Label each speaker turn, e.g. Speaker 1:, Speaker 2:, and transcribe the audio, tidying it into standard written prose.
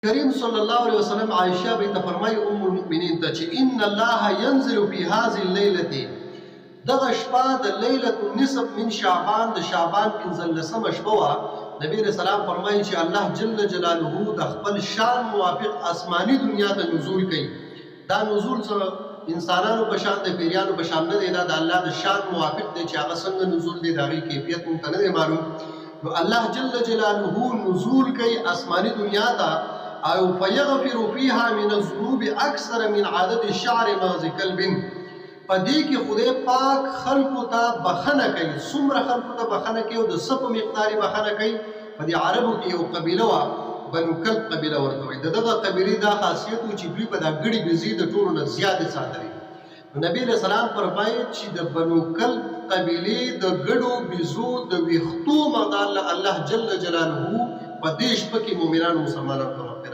Speaker 1: کریم صلی الله علیه وسلم عائشہ بیت فرمای ام المؤمنین ته چې ان الله ينزل في هذه الليله دغه شپه د لیلۃ النصف من شعبان د شعبان 15 شپه وا نبی رسول الله فرمایي چې الله جل جلاله د خپل شان موافق آسمانی دنیا ته نزول کوي. دا نزول څه انسانانو په شان د پیریانو په شان نه دی، دا د الله د شان موافق دی چې هغه څنګه نزول دی د هغې کیفیت مونږ ته نه دی معلوم. نو الله جل جلاله نزول کوي آسمانی دنیا ته او فیغفر فیها من الذنوب اکثر من عدد شعر مغز کلب. په دې کې خدای پاک خلقو ته بخنه کوي، څومره خلقو ته بخنه کوي او د څه په مقدار یې بخنه کوي. په دې عربو کې یو قبیله وه بنو کلب قبیله ورته وایي. د دغه قبیلې دا خاصیت و چې دوی به دا ګړي بزي د ټولو نه زیاتې ساتلې. نو نبي علیه السلام فرمایي چې د بنو کلب قبیلې د ګړو بزو د ویښتو مقدار الله جل جلاله په دې شپه کې مؤمنانو مسلمانانو ته